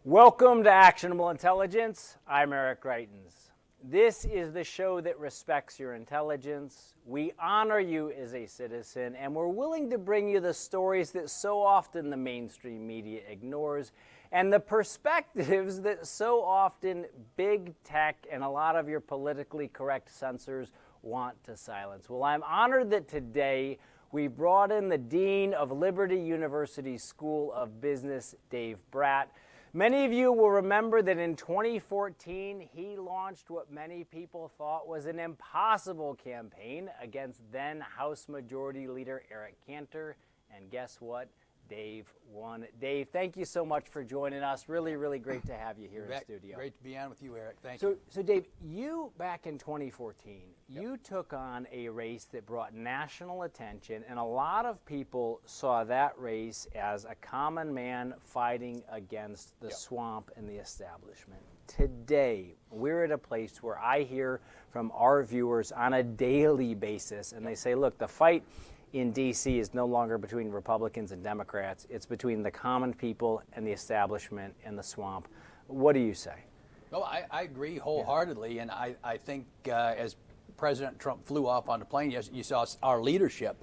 Welcome to Actionable Intelligence. I'm Eric Greitens. This is the show that respects your intelligence. We honor you as a citizen, and we're willing to bring you the stories that so often the mainstream media ignores, and the perspectives that so often big tech and a lot of your politically correct censors want to silence. Well, I'm honored that today we brought in the Dean of Liberty University School of Business, Dave Brat. Many of you will remember that in 2014, he launched what many people thought was an impossible campaign against then House Majority Leader Eric Cantor. And guess what? Dave won. Dave, thank you so much for joining us. Really, really great to have you here in the studio. Great to be on with you, Eric. Thank you. So Dave, you, back in 2014, you took on a race that brought national attention, and a lot of people saw that race as a common man fighting against the swamp and the establishment. Today, we're at a place where I hear from our viewers on a daily basis, and they say, look, the fight in D.C. is no longer between Republicans and Democrats. It's between the common people and the establishment and the swamp. What do you say? No, I agree wholeheartedly, and I think as President Trump flew off on the plane, you saw our leadership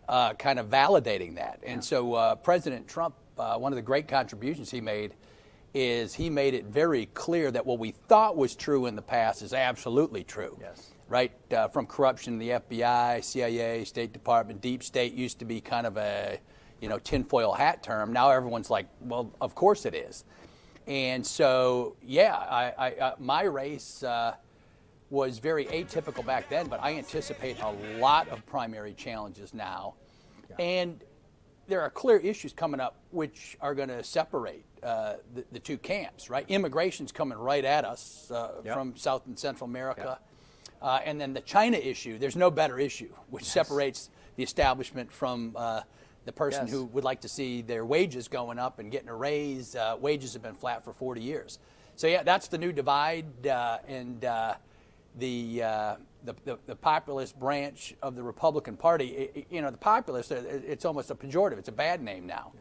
kind of validating that. And so President Trump, one of the great contributions he made is he made it very clear that what we thought was true in the past is absolutely true. Yes. Right, from corruption in the FBI, CIA, State Department, deep state used to be kind of a, tinfoil hat term. Now everyone's like, well, of course it is. And so, my race was very atypical back then, but I anticipate a lot of primary challenges now. Yeah. And there are clear issues coming up which are going to separate the two camps, right? Immigration's coming right at us from South and Central America. And then the China issue, there's no better issue, which separates the establishment from the person who would like to see their wages going up and getting a raise. Wages have been flat for 40 years. So, that's the new divide, and the populist branch of the Republican Party, the populist, it's almost a pejorative. It's a bad name now.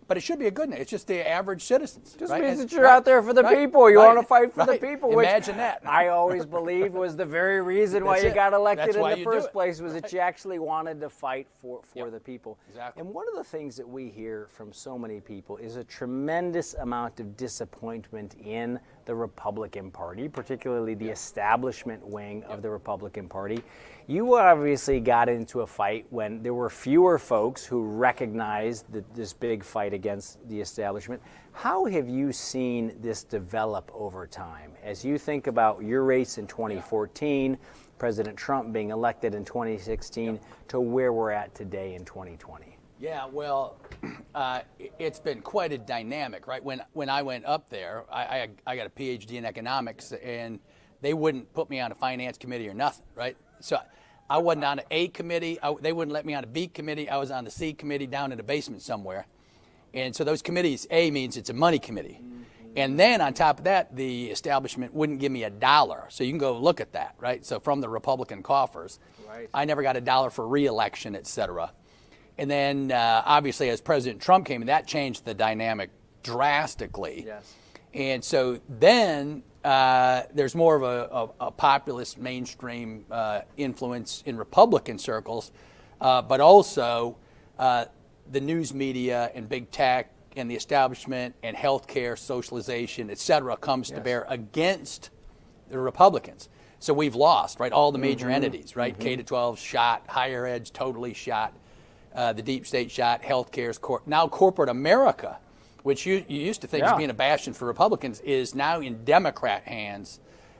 But it should be a good name. It's just the average citizens. Just means that you're out there for the people. You want to fight for the people. Imagine that. I always believed was the very reason why you got elected in the first place, was that you actually wanted to fight for the people. Exactly. And one of the things that we hear from so many people is a tremendous amount of disappointment in the Republican Party, particularly the establishment wing of the Republican Party. You obviously got into a fight when there were fewer folks who recognized this big fight against the establishment. How have you seen this develop over time? As you think about your race in 2014, President Trump being elected in 2016, to where we're at today in 2020? Yeah, well, it's been quite a dynamic, right? When I went up there, I got a PhD in economics, and they wouldn't put me on a finance committee or nothing, right? So I wasn't on an A committee. They wouldn't let me on a B committee. I was on the C committee down in the basement somewhere. And so those committees, A means it's a money committee. And then on top of that, the establishment wouldn't give me $1. So you can go look at that, right? So from the Republican coffers, I never got $1 for re-election, et cetera. And then obviously as President Trump came in, that changed the dynamic drastically. Yes. And so then there's more of a populist mainstream influence in Republican circles, but also the news media and big tech and the establishment and healthcare, socialization, et cetera, comes to bear against the Republicans. So we've lost, right, all the major entities, right? K-12 shot, higher ed's totally shot, the deep state shot, healthcare's now corporate America, which you used to think was being a bastion for Republicans, is now in Democrat hands.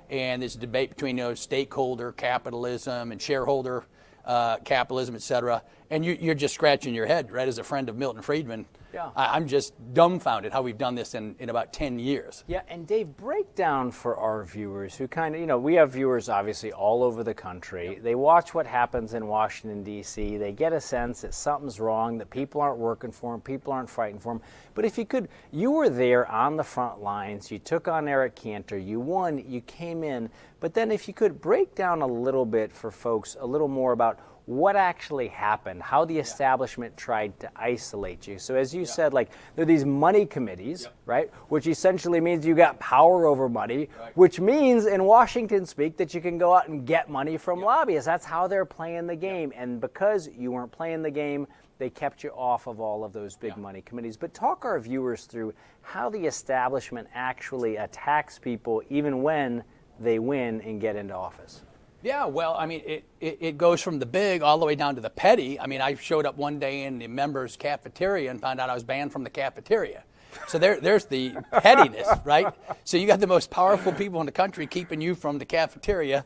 And there's a debate between stakeholder capitalism and shareholder capitalism, et cetera. And you're just scratching your head, right? As a friend of Milton Friedman, I'm just dumbfounded how we've done this in about 10 years. Yeah, and Dave, break down for our viewers who kind of, we have viewers obviously all over the country. They watch what happens in Washington, D.C. They get a sense that something's wrong, that people aren't working for them, people aren't fighting for them. But if you could, you were there on the front lines. You took on Eric Cantor. You won. You came in. But then if you could break down a little bit for folks, a little more about what actually happened, how the establishment tried to isolate you. So as you said, like, there are these money committees, right, which essentially means you got power over money, which means in Washington speak that you can go out and get money from lobbyists. That's how they're playing the game. And because you weren't playing the game, they kept you off of all of those big money committees. But talk our viewers through how the establishment actually attacks people even when they win and get into office. Yeah, well, I mean, it goes from the big all the way down to the petty. I mean, I showed up one day in the members' cafeteria and found out I was banned from the cafeteria. So there's the pettiness, right? So you got the most powerful people in the country keeping you from the cafeteria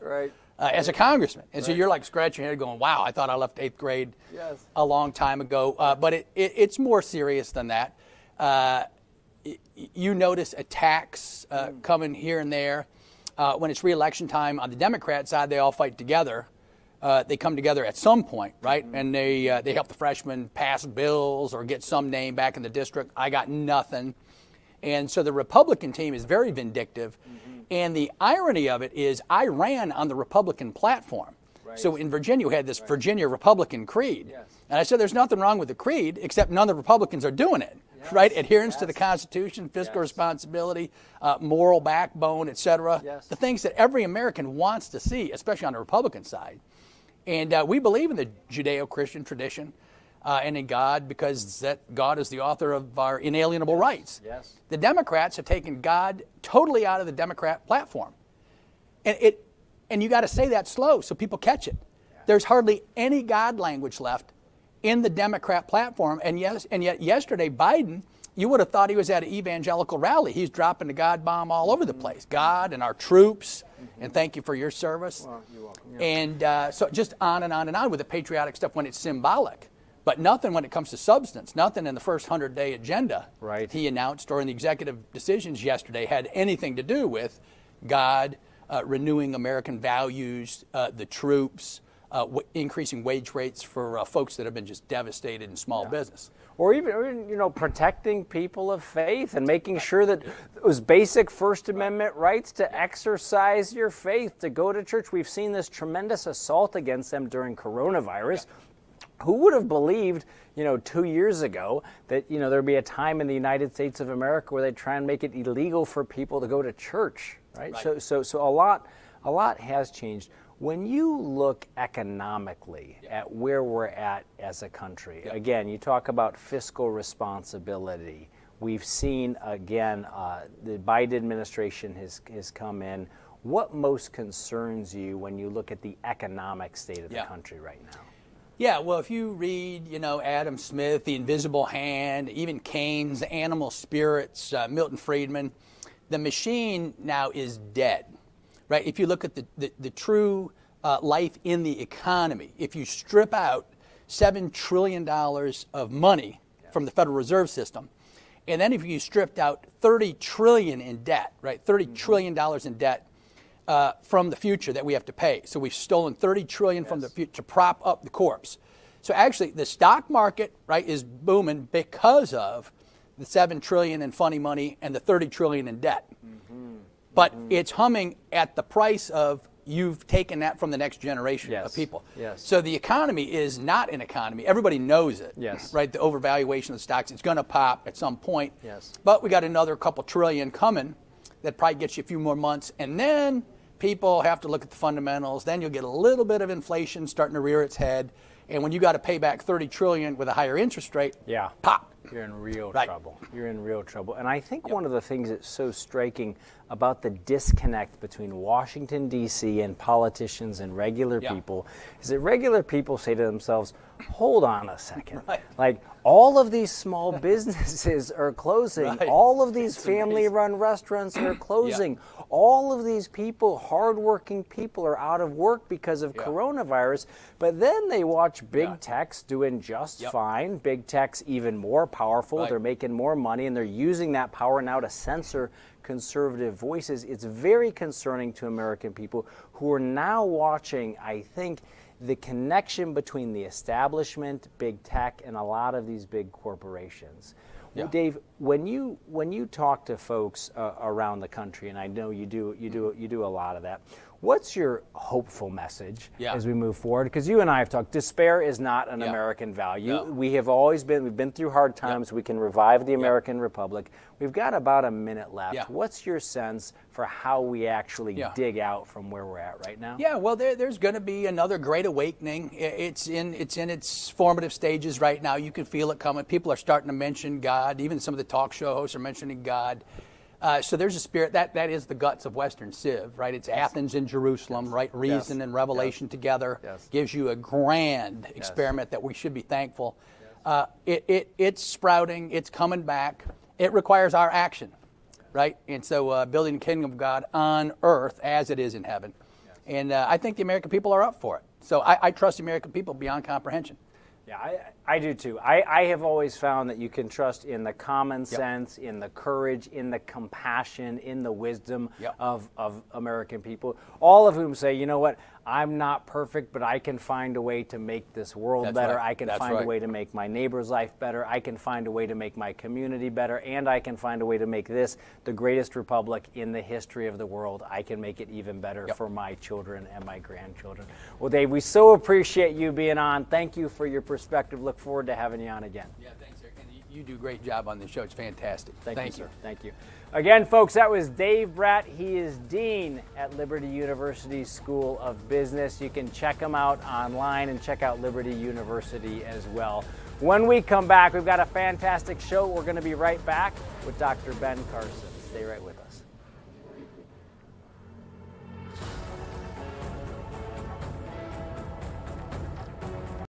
as a congressman. And so you're like scratching your head going, wow, I thought I left 8th grade a long time ago. But it's more serious than that. You notice attacks coming here and there. When it's re-election time on the Democrat side, they all fight together. They come together at some point, right? And they help the freshmen pass bills or get some name back in the district. I got nothing. And so the Republican team is very vindictive. And the irony of it is I ran on the Republican platform. So in Virginia, we had this Virginia Republican creed. And I said there's nothing wrong with the creed, except none of the Republicans are doing it. Right? Adherence to the Constitution, fiscal responsibility, moral backbone, et cetera. The things that every American wants to see, especially on the Republican side. And we believe in the Judeo-Christian tradition and in God because that God is the author of our inalienable rights. The Democrats have taken God totally out of the Democrat platform. And you got to say that slow so people catch it. There's hardly any God language left in the Democrat platform, and yet yesterday Biden, you would have thought he was at an evangelical rally. He's dropping the God bomb all over the place. God and our troops, and thank you for your service. Well, you're welcome. And so just on and on and on with the patriotic stuff when it's symbolic, but nothing when it comes to substance. Nothing in the first 100-day agenda he announced or in the executive decisions yesterday had anything to do with God, renewing American values, the troops, increasing wage rates for folks that have been just devastated in small business. Or even, you know, protecting people of faith and making sure that those basic First Amendment rights to exercise your faith, to go to church. We've seen this tremendous assault against them during coronavirus. Who would have believed, you know, 2 years ago that, you know, there'd be a time in the United States of America where they try and make it illegal for people to go to church, right? So a lot has changed. When you look economically at where we're at as a country, again, you talk about fiscal responsibility. We've seen, again, the Biden administration has come in. What most concerns you when you look at the economic state of the country right now? Yeah, well, if you read, you know, Adam Smith, The Invisible Hand, even Keynes, Animal Spirits, Milton Friedman, the machine now is dead. Right? If you look at the true life in the economy, if you strip out $7 trillion of money from the Federal Reserve System, and then if you stripped out $30 trillion in debt, right? $30 trillion in debt from the future that we have to pay. So we've stolen $30 trillion from the future to prop up the corpse. So actually, the stock market, right, is booming because of the $7 trillion in funny money and the $30 trillion in debt. But it's humming at the price of you've taken that from the next generation of people. So the economy is not an economy. Everybody knows it. Right? The overvaluation of the stocks, it's going to pop at some point. But we got another couple trillion coming that probably gets you a few more months. And then people have to look at the fundamentals. Then you'll get a little bit of inflation starting to rear its head. And when you got to pay back $30 trillion with a higher interest rate, pop. You're in real trouble. You're in real trouble. And I think one of the things that's so striking about the disconnect between Washington, D.C. and politicians and regular people is that regular people say to themselves, hold on a second. Like, all of these small businesses are closing. All of these family-run restaurants are closing. All of these people, hardworking people, are out of work because of coronavirus. But then they watch big techs doing just fine. Big tech's even more powerful. They're making more money, and they're using that power now to censor conservative voices. It's very concerning to American people who are now watching, I think, the connection between the establishment, big tech, and a lot of these big corporations. Well, Dave, when you talk to folks around the country, and I know you do a lot of that, What's your hopeful message Yeah. as we move forward? Because you and I have talked, despair is not an Yeah. American value. No. We've been through hard times. Yeah. We can revive the American Republic. We've got about a minute left. Yeah. What's your sense for how we actually Yeah. dig out from where we're at right now? Yeah, well, there's going to be another great awakening. It's in its formative stages right now. You can feel it coming. People are starting to mention God. Even some of the talk show hosts are mentioning God. So there's a spirit that is the guts of Western Civ, right? It's Athens and Jerusalem, right? Reason and revelation together gives you a grand experiment that we should be thankful. It's sprouting. It's coming back. It requires our action, right? And so building the kingdom of God on earth as it is in heaven. And I think the American people are up for it. So I trust the American people beyond comprehension. Yeah, I do too. I have always found that you can trust in the common sense, in the courage, in the compassion, in the wisdom of American people, all of whom say, you know what, I'm not perfect, but I can find a way to make this world better. Right. I can find a way to make my neighbor's life better. I can find a way to make my community better, and I can find a way to make this the greatest republic in the history of the world. I can make it even better for my children and my grandchildren. Well, Dave, we so appreciate you being on. Thank you for your perspective. Look forward to having you on again. Yeah, thanks, Eric. And you do a great job on this show. It's fantastic. Thank you, sir. Thank you. Again, folks, that was Dave Brat. He is Dean at Liberty University School of Business. You can check him out online and check out Liberty University as well. When we come back, we've got a fantastic show. We're going to be right back with Dr. Ben Carson. Stay right with us.